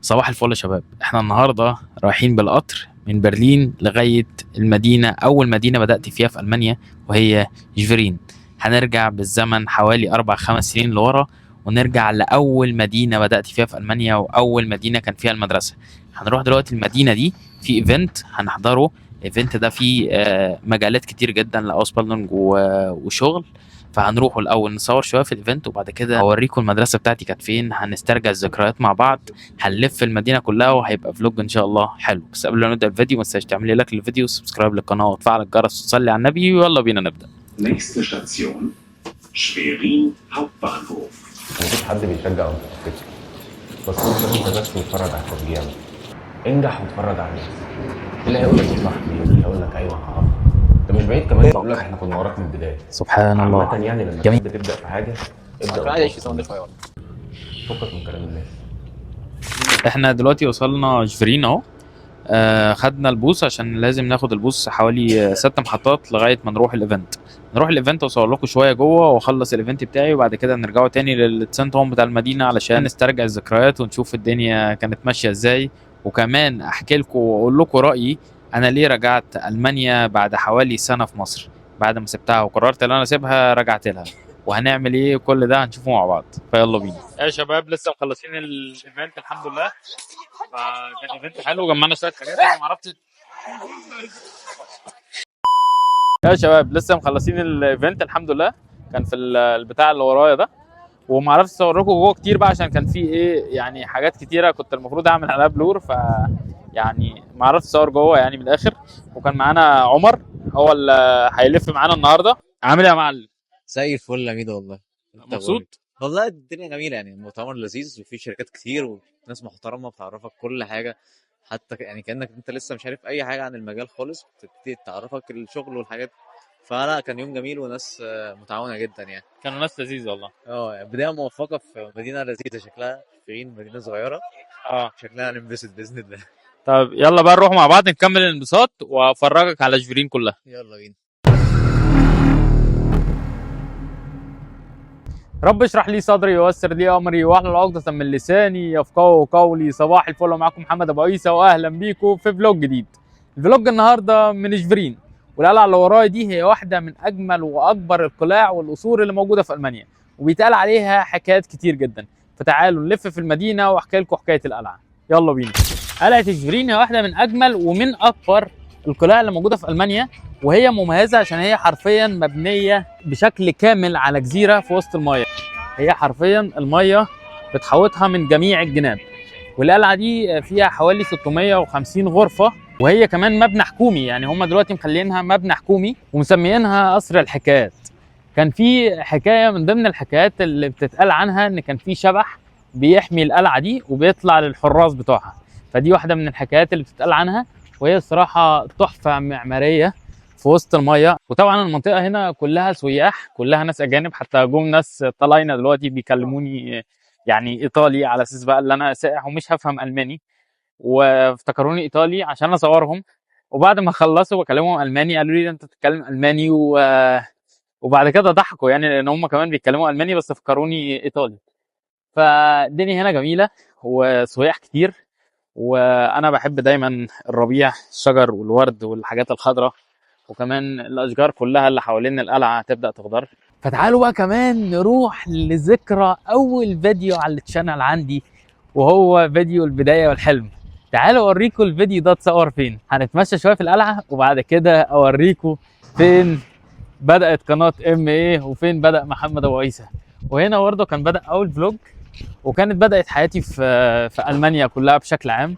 صباح الفل يا شباب، احنا النهارده رايحين بالقطر من برلين لغاية المدينة، أول مدينة بدأت فيها في ألمانيا وهي جفرين. هنرجع بالزمن حوالي 4 5 سنين لورا، ونرجع لأول مدينة بدأت فيها في ألمانيا وأول مدينة كان فيها المدرسة. هنروح دلوقتي المدينة دي في ايفنت هنحضره. الايفنت ده فيه مجالات كتير جدا لأوسبيلدونج وشغل. فهنروحوا الأول نصور شوية في الايفنت، وبعد كده هوريكم المدرسة بتاعتي كانت فين، هنسترجع الذكريات مع بعض. هنلف المدينه كلها وهيبقى فلوج ان شاء الله حلو. بس قبل ما نبدا الفيديو ما تنساش تعمل لايك للفيديو وسبسكرايب للقناه وتفعل الجرس وتصلي على النبي، ويلا بينا نبدا. Nächste Station Schwerin Hauptbahnhof. مفيش حد بيشجع وانت بتفتكر، بس انت بس تتفرج على التشجيع. انجح واتفرج على الناس. اللي هيقول لك يا صاحبي، اللي هيقول لك ايوه هعرف. انت مش بعيد كمان بقول لك احنا كنا وراك من البدايه. سبحان الله. عامة يعني لما جميل. تحب تبدا في حاجه ابدا فكك من كلام الناس. احنا دلوقتي وصلنا جفرين اهو. خدنا البوس عشان لازم ناخد البوس حوالي 6 محطات لغايه ما نروح الايفنت. نروح الايفنت واصور لكم شويه جوه واخلص الايفنت بتاعي، وبعد كده نرجعوا تاني للسنتر هوم بتاع المدينه علشان نسترجع الذكريات ونشوف الدنيا كانت ماشيه ازاي. وكمان احكي لكم واقول لكم رايي انا ليه رجعت المانيا بعد حوالي سنه في مصر. بعد ما سبتها وقررت ان انا اسيبها رجعت لها، وهنعمل ايه كل ده هنشوفه مع بعض. فيلا بينا يا شباب. لسه مخلصين الايفنت الحمد لله، فكان ايفنت حلو، جمعنا شويه حاجات انا ما عرفتش. يا شباب لسه مخلصين الايفنت الحمد لله، كان في البتاع اللي ورايا ده، وما عرفتش اصور لكم جوه كتير بقى عشان كان في ايه يعني حاجات كتيره كنت المفروض اعمل عليها بلور، ف يعني ما عرفتش اصور جوه يعني من الاخر. وكان معانا عمر هو اللي هيلف معانا النهارده. عامل ايه يا معلم؟ زي الفل يا ميدو والله. انت مبسوط؟ والله الدنيا جميله، يعني المؤتمر لذيذ وفي شركات كتير وناس محترمه بتعرفك كل حاجه، حتى يعني كانك انت لسه مش عارف اي حاجه عن المجال خالص، بتبتدي تعرفك الشغل والحاجات. فلا كان يوم جميل وناس متعاونه جدا يعني. كانوا ناس لذيذه والله. يعني بدايه موفقه في مدينه لذيذه شكلها، فين مدينه صغيره شكلها هننبسط باذن الله. طب يلا بقى نروح مع بعض نكمل الانبساط وافرجك على جفرين كلها. يلا بينا. رب اشرح لي صدري ويسر لي امري واحلل عقدة من لساني يفقهوا قولي. صباح الفل، معاكم محمد ابو عيسى واهلا بيكم في فلوج جديد. الفلوج النهارده من جفرين، والقلعه اللي ورايا دي هي واحده من اجمل واكبر القلاع والقصور اللي موجوده في المانيا، وبيتقال عليها حكايات كتير جدا. فتعالوا نلف في المدينه واحكي لكم حكايه القلعه. يلا بينا. قلعه جفرين هي واحده من اجمل ومن اكبر القلاع اللي موجوده في المانيا، وهي مميزه عشان هي حرفيا مبنيه بشكل كامل على جزيره في وسط المايه. هي حرفيا الميه بتحوطها من جميع الجناب، والقلعه دي فيها حوالي 650 غرفه، وهي كمان مبنى حكومي. يعني هم دلوقتي مخلينها مبنى حكومي ومسميينها قصر الحكايات. كان في حكايه من ضمن الحكايات اللي بتتقال عنها ان كان في شبح بيحمي القلعه دي وبيطلع للحراس بتوعها، فدي واحده من الحكايات اللي بتتقال عنها. وهي الصراحه تحفه معماريه في وسط الميه. وطبعا المنطقه هنا كلها سياح، كلها ناس اجانب، حتى جم ناس طلاينه دلوقتي بيكلموني يعني ايطالي على اساس بقى اللي انا سائح ومش هفهم الماني، وافتكروني ايطالي عشان اصورهم. وبعد ما خلصوا بكلمهم الماني قالوا لي انت بتتكلم الماني وبعد كده ضحكوا يعني لان هم كمان بيتكلموا الماني بس فكروني ايطالي. فالدنيا هنا جميله وسياح كتير، وانا بحب دايما الربيع، الشجر والورد والحاجات الخضراء، وكمان الاشجار كلها اللي حوالين القلعه تبدا تخضر. فتعالوا بقى كمان نروح لذكرى اول فيديو على التشانل عندي، وهو فيديو البدايه والحلم. تعالوا اوريكم الفيديو ده اتصور فين. هنتمشى شويه في القلعه وبعد كده اوريكم فين بدات قناه MA وفين بدا محمد ابو عيسى. وهنا برضه كان بدا اول فلوج، وكانت بدات حياتي في المانيا كلها بشكل عام.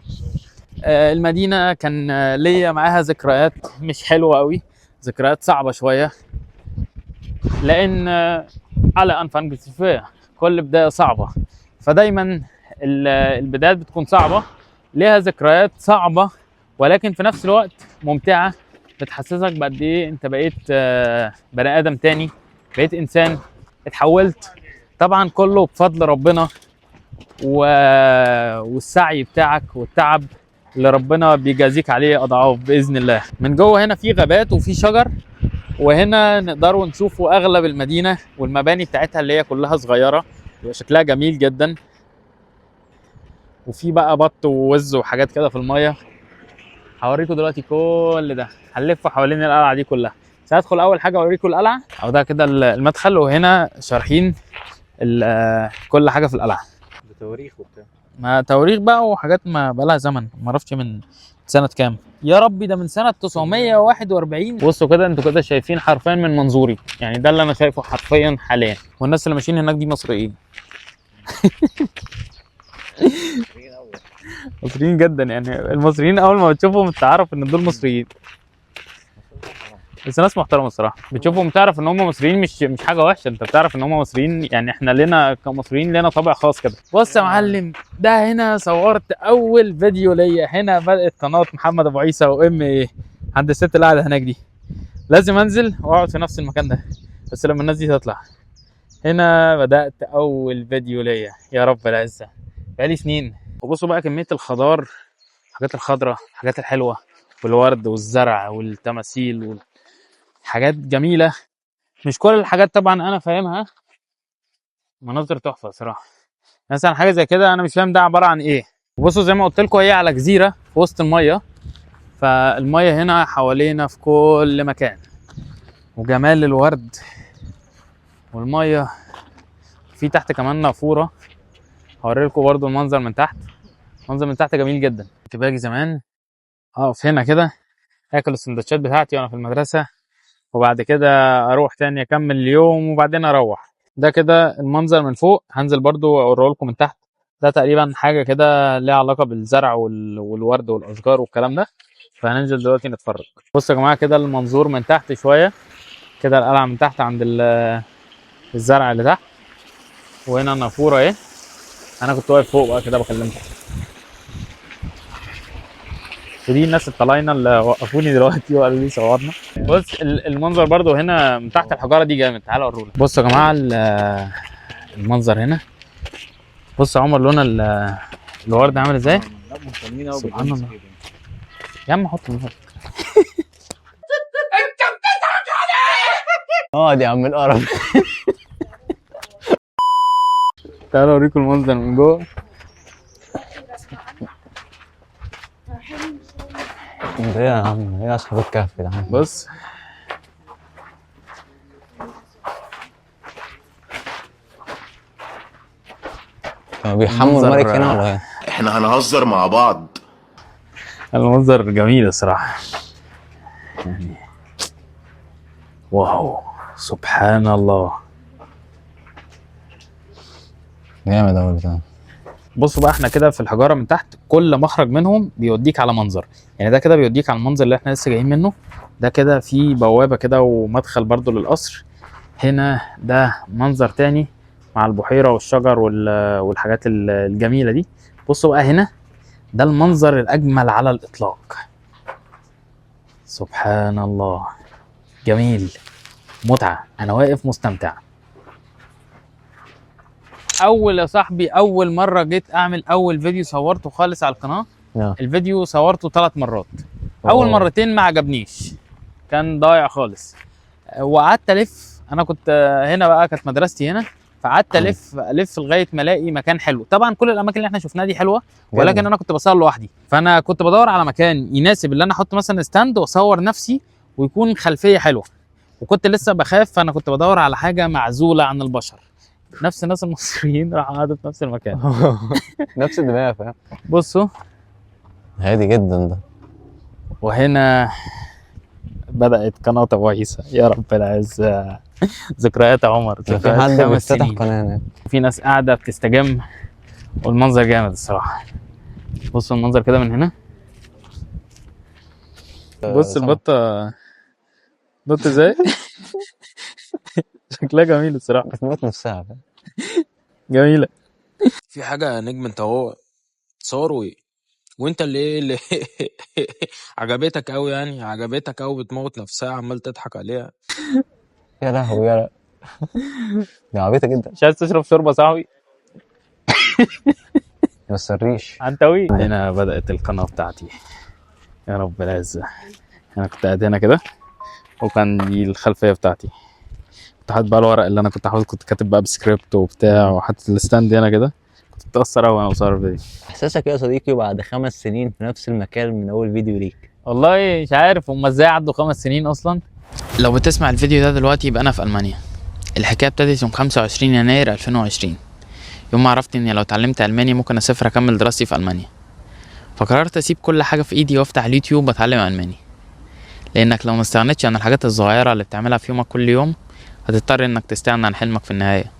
المدينه كان ليا معاها ذكريات مش حلوه قوي، ذكريات صعبه شويه، لان على انفانج فيها كل بدايه صعبه، فدايما البدايات بتكون صعبه، ليها ذكريات صعبه ولكن في نفس الوقت ممتعه، بتحسسك بقد ايه انت بقيت بني ادم تاني، بقيت انسان، اتحولت. طبعا كله بفضل ربنا والسعي بتاعك والتعب اللي ربنا بيجازيك عليه اضعاف باذن الله. من جوه هنا في غابات وفي شجر، وهنا نقدروا نشوفوا اغلب المدينه والمباني بتاعتها اللي هي كلها صغيره، شكلها جميل جدا. وفي بقى بط ووز وحاجات كده في الميه. هوريكم دلوقتي كل ده، هنلف حوالين القلعه دي كلها. بس هدخل اول حاجه اوريكم القلعه، او ده كده المدخل، وهنا شارحين كل حاجه في القلعه بتواريخ وبتاع. ما تواريخ بقى وحاجات ما بقالها زمن، ما اعرفش من سنه كام يا ربي، ده من سنه 941. بصوا كده، انتوا كده شايفين حرفيا من منظوري، يعني ده اللي انا شايفه حرفيا حاليا. والناس اللي ماشيين هناك دي مصريين. مصريين جدا، يعني المصريين اول ما بتشوفهم تعرف ان دول مصريين. بس ناس محترمه الصراحه، بتشوفهم تعرف ان هم مصريين، مش حاجه وحشه، انت بتعرف ان هم مصريين، يعني احنا لنا كمصريين لنا طابع خاص كده. بص يا معلم، ده هنا صورت اول فيديو ليا، هنا بدات قناه محمد ابو عيسى وام ايه، عند الست اللي قاعده هناك دي. لازم انزل واقعد في نفس المكان ده بس لما الناس دي تطلع. هنا بدات اول فيديو ليا، يا رب العزه، بقالي سنين. وبصوا بقى كميه الخضار، الحاجات الخضراء، الحاجات الحلوه، والورد والزرع والتماثيل حاجات جميله. مش كل الحاجات طبعا انا فاهمها، مناظر تحفه صراحه. مثلا حاجه زي كده انا مش فاهم ده عباره عن ايه. بصوا زي ما قلت لكم، هي على جزيره في وسط الميه، فالميه هنا حوالينا في كل مكان، وجمال الورد والميه. في تحت كمان نافوره، هوري لكم برده المنظر من تحت. المنظر من تحت جميل جدا. كنت باجي زمان اقف هنا كده اكل السندوتشات بتاعتي وانا في المدرسه، وبعد كده اروح تاني اكمل اليوم وبعدين اروح. ده كده المنظر من فوق، هنزل برضو اوريه لكم من تحت. ده تقريبا حاجه كده ليها علاقه بالزرع والورد والاشجار والكلام ده، فهننزل دلوقتي نتفرج. بصوا يا جماعه كده المنظور من تحت شويه، كده القلعه من تحت عند الزرع اللي تحت، وهنا النافوره اهي. انا كنت واقف فوق بقى كده بكلمكم، ودي الناس الطلاينه اللي وقفوني دلوقتي وقالوا لي صورنا. بص المنظر برضو هنا من تحت الحجاره دي جامد، تعالوا اوريهولك. بصوا يا جماعه المنظر هنا. بص يا عمر لون الورد عامل ازاي. لا مهتمين قوي سبحان الله. يا عم حط المنظر. اقعد يا عم القرف. تعالوا اوريكم المنظر من جوه. ايه يا عم، ايه اصحاب الكهف ده؟ بص كانوا بيحموا المنظر- الملك هنا ولا ايه؟ احنا هنهزر مع بعض. المنظر جميل الصراحه، يعني واو سبحان الله. جامد قوي البتاع. بصوا بقى احنا كده في الحجاره من تحت، كل مخرج منهم بيوديك على منظر. يعني ده كده بيوديك على المنظر اللي احنا لسه جايين منه. ده كده في بوابه كده ومدخل برضو للقصر. هنا ده منظر تاني مع البحيره والشجر والحاجات الجميله دي. بصوا بقى هنا، ده المنظر الاجمل على الاطلاق. سبحان الله، جميل، متعه، انا واقف مستمتع. يا صاحبي اول مره جيت اعمل اول فيديو صورته خالص على القناه. الفيديو صورته 3 مرات. اول مرتين ما عجبنيش، كان ضايع خالص، وقعدت الف. انا كنت هنا بقى، كانت مدرستي هنا، فقعدت الف لغايه ما الاقي مكان حلو. طبعا كل الاماكن اللي احنا شفناها دي حلوه، ولكن انا كنت بصور لوحدي، فانا كنت بدور على مكان يناسب اللي انا احط مثلا ستاند واصور نفسي ويكون خلفيه حلوه. وكنت لسه بخاف، فانا كنت بدور على حاجه معزوله عن البشر. نفس الناس المصريين راحوا قعدوا في نفس المكان. نفس الدماغ، فاهم؟ بصوا هادي جدا ده. وهنا بدأت قناة أبو عيسى، يا رب العزة. ذكريات عمر، في ذكريات حد 5 بيفتتح سنين. قناه هناك. في ناس قاعدة بتستجم، والمنظر جامد الصراحة. بصوا المنظر كده من هنا. بص البطة، بطة ازاي؟ شكلها جميل الصراحة، بتموت نفسها، فاهم؟ جميلة. في حاجة يا نجم، انت هو تصوروا ايه وانت اللي عجبتك قوي، يعني عجبتك قوي، بتموت نفسها عمال تضحك عليها. يا لهوي يا لا، دي عبيطه جدا. مش عايز تشرب شوربة يا صاحبي؟ بس الريش عنتوي. هنا بدأت القناة بتاعتي، يا رب العزة. أنا كنت قاعد هنا كده، وكان دي الخلفية بتاعتي. كنت حاطط بقى الورق اللي أنا كنت حاطط، كنت كاتب بقى بسكريبت وبتاع، وحاطط الستاند هنا كده. كنت متاثر قوي وانا بصور الفيديو. احساسك ايه يا صديقي بعد 5 سنين في نفس المكان من اول فيديو ليك؟ والله مش عارف هما ازاي عدوا 5 سنين اصلا. لو بتسمع الفيديو ده دلوقتي يبقى انا في المانيا. الحكايه ابتدت يوم 25 يناير 2020، يوم ما عرفت اني لو اتعلمت الماني ممكن اسافر اكمل دراستي في المانيا. فقررت اسيب كل حاجه في ايدي وافتح اليوتيوب واتعلم الماني، لانك لو ما استغنتش عن الحاجات الصغيره اللي بتعملها في يومك كل يوم هتضطر انك تستغنى عن حلمك في النهايه،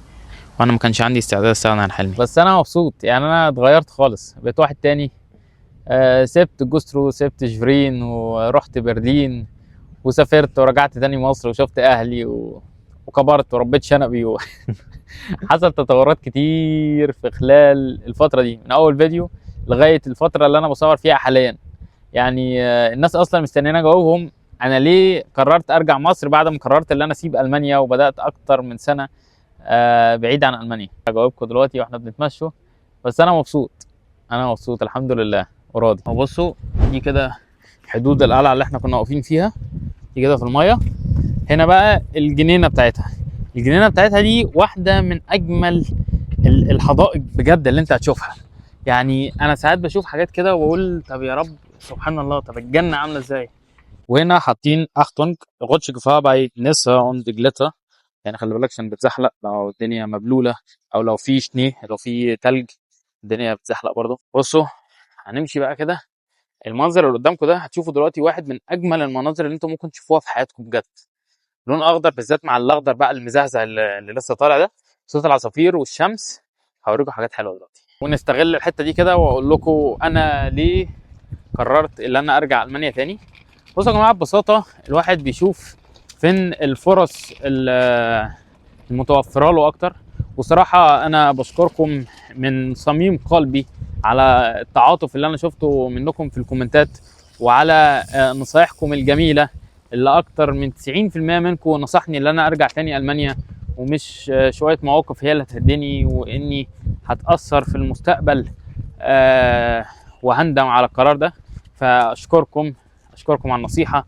وانا ما كانش عندي استعداد استغنى عن حلمي. بس انا مبسوط، يعني انا اتغيرت خالص، بقيت واحد تاني. سبت جوسترو، سبت شفرين، ورحت برلين، وسافرت ورجعت تاني مصر وشفت اهلي وكبرت وربيت شنبي حصل تطورات كتير في خلال الفترة دي، من اول فيديو لغاية الفترة اللي انا بصور فيها حاليا. يعني الناس اصلا مستنيين اجاوبهم انا ليه قررت ارجع مصر بعد ما قررت ان انا اسيب المانيا وبدات اكتر من سنه بعيد عن المانيا. اجاوبكم دلوقتي واحنا بنتمشوا، بس انا مبسوط الحمد لله وراضي. بصوا دي كده حدود القلعه اللي احنا كنا واقفين فيها، دي كده في الميه. هنا بقى الجنينه بتاعتها دي واحده من اجمل الحدائق بجد اللي انت هتشوفها. يعني انا ساعات بشوف حاجات كده واقول طب يا رب سبحان الله، طب الجنه عامله ازاي. وهنا حاطين اختونج غوتش جفا باي نسا اون جليتر، يعني خلي بالك عشان بتزحلق لو الدنيا مبلوله او لو في شني، لو في تلج الدنيا بتزحلق برضه. بصوا هنمشي بقى كده، المنظر اللي قدامكم ده هتشوفوا دلوقتي واحد من اجمل المناظر اللي انتم ممكن تشوفوها في حياتكم بجد. لون اخضر بالذات مع الاخضر بقى المزهزه اللي لسه طالع ده، صوت العصافير والشمس. هوريكم حاجات حلوه دلوقتي ونستغل الحته دي كده واقول لكم انا ليه قررت ان انا ارجع المانيا تاني. بصوا يا جماعه، ببساطه الواحد بيشوف فين الفرص المتوفره له اكتر. وصراحه انا بشكركم من صميم قلبي على التعاطف اللي انا شفته منكم في الكومنتات، وعلى نصايحكم الجميله اللي اكتر من 90% منكم نصحني ان انا ارجع تاني المانيا، ومش شويه مواقف هي اللي هتهدني واني هتاثر في المستقبل وهندم على القرار ده. فاشكركم على النصيحه.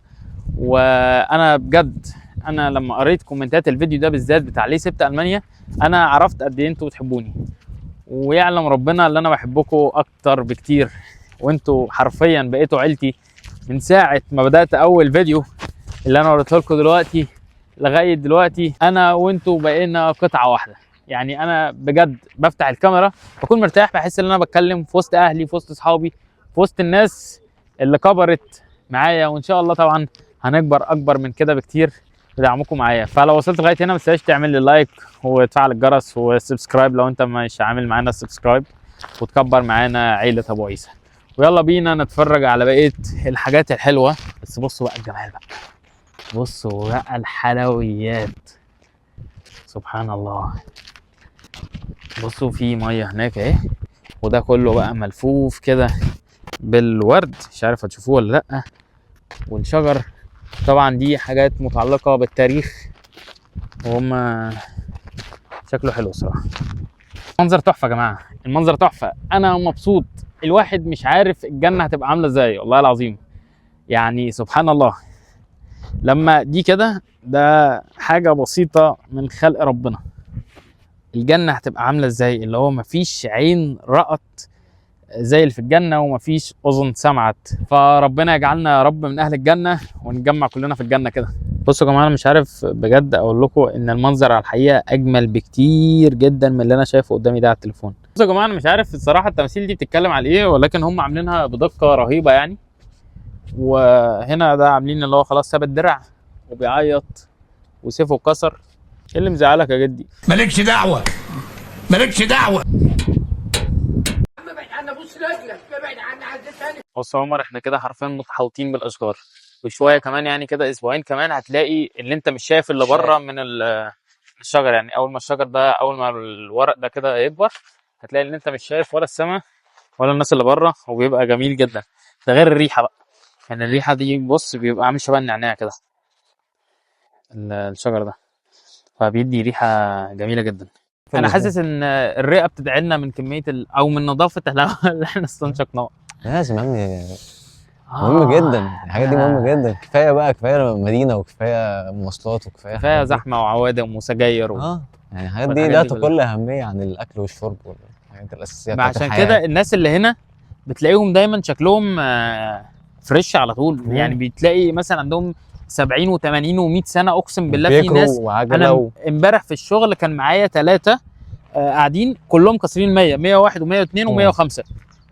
وانا بجد انا لما قريت كومنتات الفيديو ده بالذات بتاع ليه سبت المانيا، انا عرفت قد ايه انتوا بتحبوني، ويعلم ربنا اللي انا بحبكم اكتر بكتير، وانتوا حرفيا بقيتوا عيلتي من ساعه ما بدات اول فيديو اللي انا وريته لكم دلوقتي لغايه دلوقتي. انا وانتوا بقينا قطعه واحده. يعني انا بجد بفتح الكاميرا بكون مرتاح، بحس ان انا بتكلم في وسط اهلي، في وسط اصحابي، في وسط الناس اللي كبرت معايا، وان شاء الله طبعا هنكبر اكبر من كده بكتير بدعمكم معايا. فلو وصلت لغايه هنا ما تنساش تعمل لي لايك وتفعل الجرس وسبسكرايب لو انت مش عامل معانا سبسكرايب، وتكبر معانا عيله ابو عيسى. ويلا بينا نتفرج على بقيه الحاجات الحلوه. بس بصوا بقى الجمال بقى، بصوا بقى الحلويات، سبحان الله. بصوا في ميه هناك اهي، وده كله بقى ملفوف كده بالورد، مش عارف هتشوفوه ولا لا. والشجر طبعا دي حاجات متعلقه بالتاريخ، وهم شكله حلو الصراحه. منظر تحفه يا جماعه، المنظر تحفه، انا مبسوط. الواحد مش عارف الجنه هتبقى عامله ازاي والله العظيم. يعني سبحان الله، لما دي كده ده حاجه بسيطه من خلق ربنا. الجنه هتبقى عامله ازاي، اللي هو مفيش عين رأت زي اللي في الجنه، ومفيش اذن سمعت. فربنا يجعلنا يا رب من اهل الجنه، ونتجمع كلنا في الجنه كده. بصوا يا جماعه، انا مش عارف بجد اقول لكم ان المنظر على الحقيقه اجمل بكتير جدا من اللي انا شايفه قدامي ده على التليفون. بصوا يا جماعه، انا مش عارف الصراحه التماثيل دي بتتكلم على ايه، ولكن هم عاملينها بدقه رهيبه يعني. وهنا ده عاملين اللي هو خلاص ساب الدرع وبيعيط وسيفه اتكسر. ايه اللي مزعلك يا جدي؟ مالكش دعوه. بص يا عمر، احنا كده حرفيا متحوطين بالاشجار، وشويه كمان يعني كده اسبوعين كمان هتلاقي اللي انت مش شايف اللي بره من الشجر. يعني اول ما الشجر ده، اول ما الورق ده كده يكبر، هتلاقي اللي انت مش شايف ولا السماء ولا الناس اللي بره، وبيبقى جميل جدا. ده غير الريحه بقى، يعني الريحه دي بص بيبقى عامل شبه النعناع كده الشجر ده، فبيدي ريحه جميله جدا. انا حاسس ان الرئه بتدعي لنا من كميه او من نظافه الهواء اللي احنا استنشقناه. لازم يا عم، مهم جدا الحاجات دي، مهمه جدا. كفايه مدينه، وكفايه مواصلات، كفايه زحمه وعوادم وسجاير يعني الحاجات دي لا تقل اهميه عن الاكل والشرب الحاجات الاساسيه بتاعت عشان الحياه. كده الناس اللي هنا بتلاقيهم دايما شكلهم فريش على طول. يعني بتلاقي مثلا عندهم 70 و80 و100 سنه، اقسم بالله. في بيكروا ناس وعجله انا امبارح في الشغل كان معايا 3 قاعدين كلهم كاسرين 100 101 و102 و105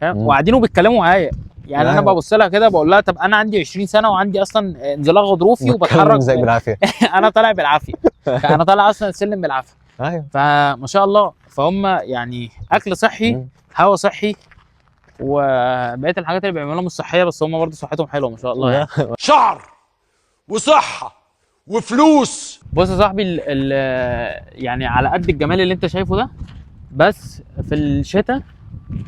فاهم، وقاعدين وبيتكلموا معايا. يعني انا ببص لها كده بقول لها طب انا عندي 20 سنه وعندي اصلا انزلاق غضروفي وبتحرك زي بالعافيه. انا طالع بالعافيه. انا طالع اصلا السلم بالعافيه. ايوه فما شاء الله. فهم يعني اكل صحي، هواء صحي، وبقيه الحاجات اللي بيعملوها مش صحيه، بس هم برضه صحتهم حلوه ما شاء الله يعني. شعر وصحة وفلوس. بص يا صاحبي يعني على قد الجمال اللي انت شايفه ده، بس في الشتاء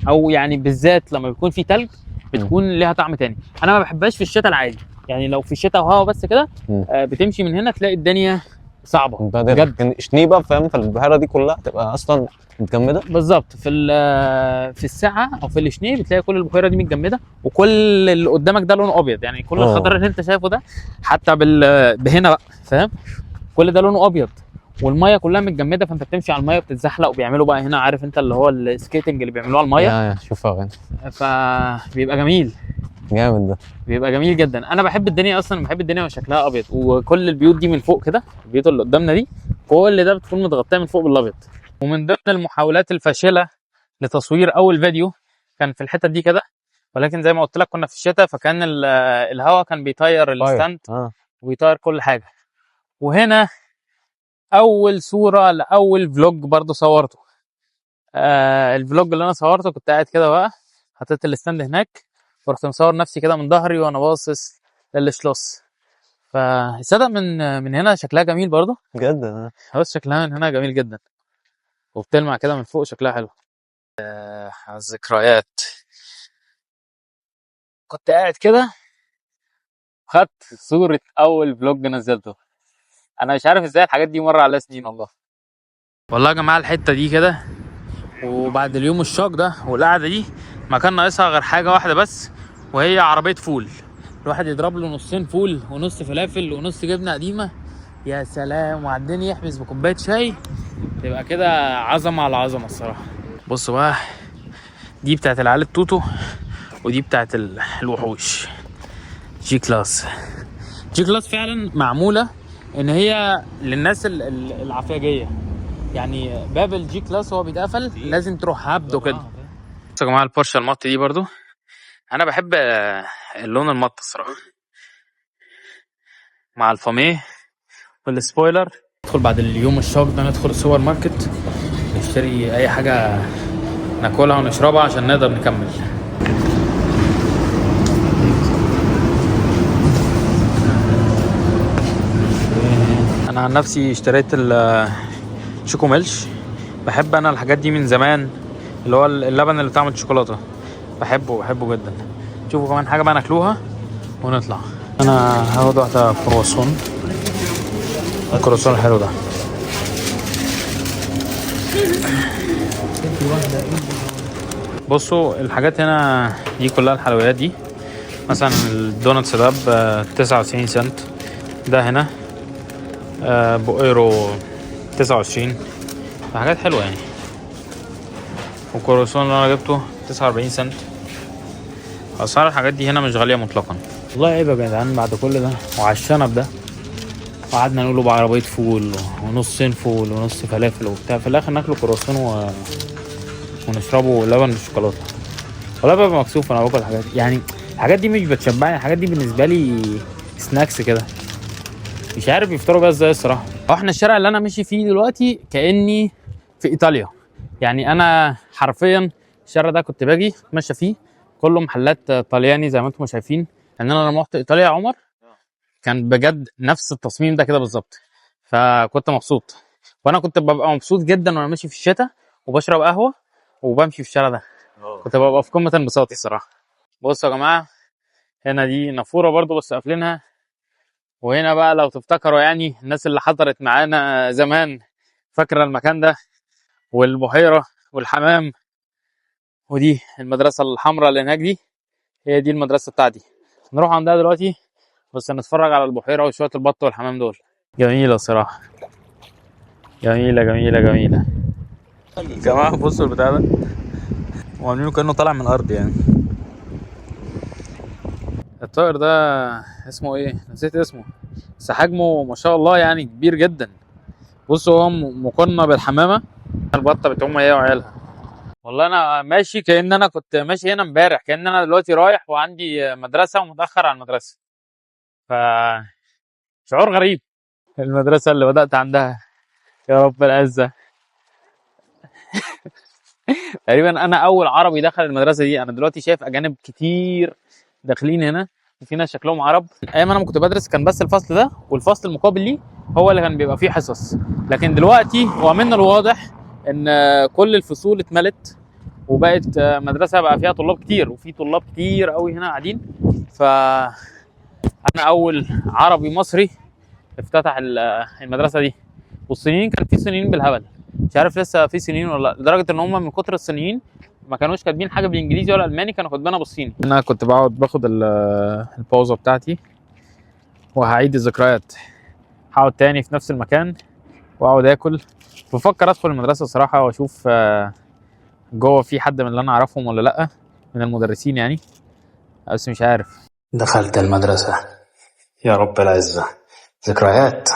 او يعني بالذات لما بيكون في تلج بتكون ليها طعم تاني. انا ما بحبهاش في الشتاء العادي. يعني لو في الشتاء وهوا بس كده بتمشي من هنا تلاقي الدنيا صعبه بجد. شنيبه فاهم، فالبحيره دي كلها تبقى اصلا متجمده بالظبط. في الساعه او في الشنيه بتلاقي كل البحيره دي متجمده، وكل اللي قدامك ده لونه ابيض. يعني كل الخضار اللي انت شايفه ده حتى بهنا بقى فاهم، كل ده لونه ابيض، والميه كلها متجمده. فانت بتمشي على الميه بتتزحلق، وبيعملوا بقى هنا عارف انت اللي هو السكيتنج اللي بيعملوه على الميه. شوفها فبيبقى جميل جامد ده، بيبقى جميل جدا. انا بحب الدنيا اصلا، بحب الدنيا وشكلها ابيض. وكل البيوت دي من فوق كده، البيوت اللي قدامنا دي كل ده بتكون متغطيه من فوق بالابيض. ومن ضمن المحاولات الفاشله لتصوير اول فيديو كان في الحته دي كده، ولكن زي ما قلت لك كنا في الشتاء، فكان الهواء كان بيطير الستاند ويطير كل حاجه. وهنا اول صوره لاول فلوج برضو صورته. الفلوج اللي انا صورته كنت قاعد كده بقى، حطيت الستاند هناك ورحت مصور نفسي كده من ظهري وانا باصص للشلوس. فالصدق من هنا شكلها جميل برضو بجد. بس شكلها من هنا جميل جدا، وبتلمع كده من فوق شكلها حلو. الذكريات، كنت قاعد كده خدت صورة أول فلوج نزلته. أنا مش عارف إزاي الحاجات دي مر على سنين والله يا جماعة. الحتة دي كده وبعد اليوم الشاق ده والقعدة دي ما كان ناقصها غير حاجة واحدة بس، وهي عربية فول. الواحد يضرب له نصين فول ونص فلافل ونص جبنة قديمة، يا سلام، وبعدين يحبس بكوباية شاي، تبقى كده عظمة على عظمة الصراحة. بصوا بقى، دي بتاعت العيال التوتو، ودي بتاعت الوحوش. جي كلاس. جي كلاس فعلا معمولة ان هي للناس العفياجية. يعني باب الجي كلاس وهو بيتقفل لازم تروح هبده كده. بصوا يا جماعة، البورشه المط دي برضو انا بحب اللون المط الصراحة، مع الفاميه والسبويلر. ندخل بعد اليوم الشاق ده، ندخل السوبر ماركت نشتري اي حاجة ناكلها ونشربها عشان نقدر نكمل. انا عن نفسي اشتريت الشوكو ميلش. بحب انا الحاجات دي من زمان، اللي هو اللبن اللي بتعمل شوكولاته، بحبه جدا. شوفوا كمان حاجه بقى ناكلوها ونطلع. انا هاخد واحده كرواسون، الكرواسون الحلو ده. بصوا الحاجات هنا دي كلها الحلويات دي، مثلا الدونتس ده ب 99 سنت، ده هنا بقيرو 29. حاجات حلوه يعني. والكرواسون اللي انا جبته 49 سنت. اسعار الحاجات دي هنا مش غاليه مطلقا. والله عيب يا جدعان بعد كل ده وعلى الشنب ده، وقعدنا نقوله بعربيه فول ونصين فول ونص فلافل وبتاع، في الاخر ناكله كرواسون ونشربه لبن بالشوكولاته. والله ببقى مكسوف انا باكل الحاجات دي. يعني الحاجات دي مش بتشبعني، الحاجات دي بالنسبه لي سناكس كده، مش عارف يفطروا بيها ازاي الصراحه. احنا الشارع اللي انا ماشي فيه دلوقتي كاني في ايطاليا. يعني انا حرفيا الشارع ده كنت باجي اتمشى فيه كله محلات طلياني زي ما انتم شايفين. يعني انا لما رحت ايطاليا يا عمر كان بجد نفس التصميم ده كده بالظبط، فكنت مبسوط. وانا كنت ببقى مبسوط جدا وانا ماشي في الشتاء وبشرب قهوه وبمشي في الشارع ده، كنت ببقى في قمه انبساطي الصراحه. بصوا يا جماعه، هنا دي نافوره برضو بس قافلينها. وهنا بقى لو تفتكروا يعني الناس اللي حضرت معانا زمان فاكره المكان ده والبحيره والحمام. ودي المدرسه الحمراء اللي هناك دي، هي دي المدرسه بتاعتي. نروح عندها دلوقتي بس نتفرج على البحيره وشويه البط والحمام دول. جميله الصراحه، جميله جميله جميله. يا جماعه بصوا البتاع ده، وعاملينه كانه طالع من الارض يعني. الطائر ده اسمه ايه؟ نسيت اسمه، بس حجمه ما شاء الله يعني كبير جدا. بصوا هو مقارنة بالحمامة. البطة بتقوم هي وعيالها. والله انا ماشي كأن انا كنت ماشي هنا امبارح، كأن انا دلوقتي رايح وعندي مدرسة ومتأخر على المدرسة. ف شعور غريب. المدرسة اللي بدأت عندها، يا رب العزة. تقريبا انا اول عربي دخل المدرسة دي. انا دلوقتي شايف اجانب كتير داخلين هنا، وفي ناس شكلهم عرب. ايام انا ما كنت بدرس كان بس الفصل ده والفصل المقابل ليه هو اللي كان بيبقى فيه حصص، لكن دلوقتي ومن الواضح ان كل الفصول اتملت وبقت مدرسه بقى فيها طلاب كتير، وفي طلاب كتير قوي هنا قاعدين. فانا اول عربي مصري افتتح المدرسه دي. والصينيين كان في صينيين بالهبل، مش عارف لسه في صينيين ولا لا، لدرجه ان هم من كتر الصينيين ما كانوش كاتبين حاجه بالانجليزي ولا الماني، كانوا كاتبينها بالصيني. انا كنت باخد الباوزه بتاعتي وهعيد الذكريات، هقعد تاني في نفس المكان واقعد اكل. بفكر ادخل المدرسه صراحه واشوف جوه في حد من اللي انا اعرفهم ولا لا، من المدرسين يعني، بس مش عارف. دخلت المدرسة، يا رب العزة، ذكريات.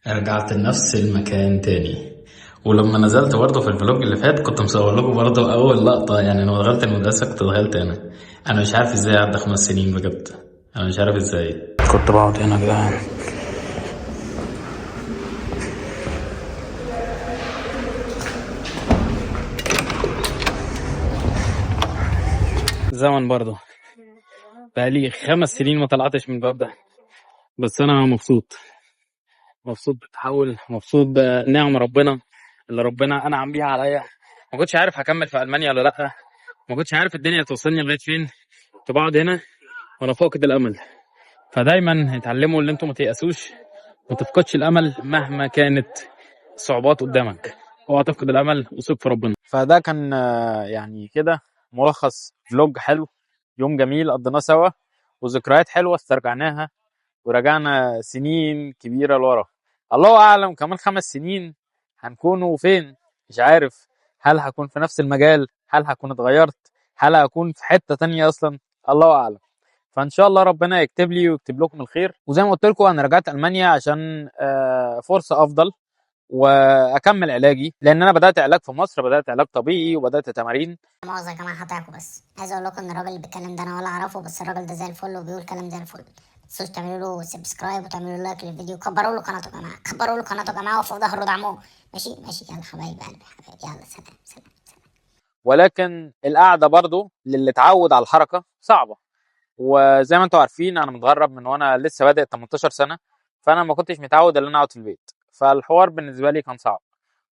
رجعت لنفس المكان تاني. ولما نزلت برضه في الفلوج اللي فات كنت مصور لكم برضه اول لقطة، يعني لما دخلت المدرسة كنت دخلت انا مش عارف ازاي عدى 5 سنين بجد، انا مش عارف ازاي كنت بقعد هنا يا جدعان. زمن برضه بقالي 5 سنين ما طلعتش من الباب ده، بس انا مبسوط بالتحول، مبسوط بنعم ربنا اللي ربنا انعم بيها عليا. ما كنتش عارف هكمل في المانيا ولا لا، ما كنتش عارف الدنيا توصلني لغايه فين. كنت بقعد هنا وانا فاقد الامل. فدايما اتعلموا ان انتوا ما تيأسوش، ما تفقدش الامل مهما كانت الصعوبات قدامك. اوعى تفقد الامل وثق في ربنا. فده كان يعني كده ملخص فلوج حلو، يوم جميل قضيناه سوا، وذكريات حلوه استرجعناها، ورجعنا سنين كبيره لورا. الله اعلم كمان 5 سنين هنكونوا فين، مش عارف. هل هكون في نفس المجال؟ هل هكون اتغيرت؟ هل هكون في حته تانية اصلا؟ الله اعلم. فان شاء الله ربنا يكتب لي ويكتب لكم الخير. وزي ما قلت لكم انا رجعت المانيا عشان فرصه افضل واكمل علاجي، لان انا بدات علاج في مصر، بدات علاج طبيعي وبدات تمارين. مؤاخذة يا جماعة هقطعكم، بس عايز اقول لكم ان الراجل اللي بيتكلم ده انا ولا اعرفه، بس الراجل ده زي الفل وبيقول كلام زي الفل. متنسوش تعملوا له سبسكرايب وتعملوا له لايك للفيديو، كبروا له قناته يا جماعة، كبروا له قناته يا جماعة، وفوق ظهره دعموه. ماشي يلا حبايب قلبي، يلا سلام. ولكن القعده برضو للي اتعود على الحركه صعبه، وزي ما انتم عارفين انا متغرب من وانا لسه بادئ 18 سنه، فانا ما كنتش متعود ان انا اقعد في البيت، فالحوار بالنسبه لي كان صعب.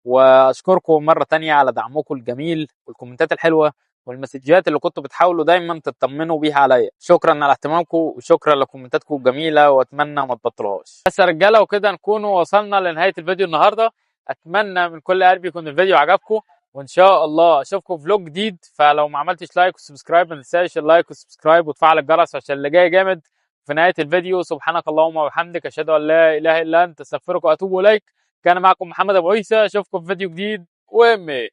واشكركم مره تانية على دعمكم الجميل والكومنتات الحلوه والمسجات اللي كنتوا بتحاولوا دايما تطمنوا بيها عليا. شكرا على اهتمامكم وشكرا لكومنتاتكم الجميله، واتمنى ما تبطلوهاش. بس يا رجاله وكده نكون وصلنا لنهايه الفيديو النهارده. اتمنى من كل قلبي يكون الفيديو عجبكم، وان شاء الله اشوفكم في فلوج جديد. فلو ما عملتش لايك وسبسكرايب ما تنساش اللايك والسبسكرايب وتفعل الجرس عشان اللي جاي جامد. في نهايه الفيديو سبحانك اللهم وبحمدك اشهد ان لا اله الا انت استغفرك واتوب اليك. كان معكم محمد ابو عيسى، اشوفكم في فيديو جديد وامي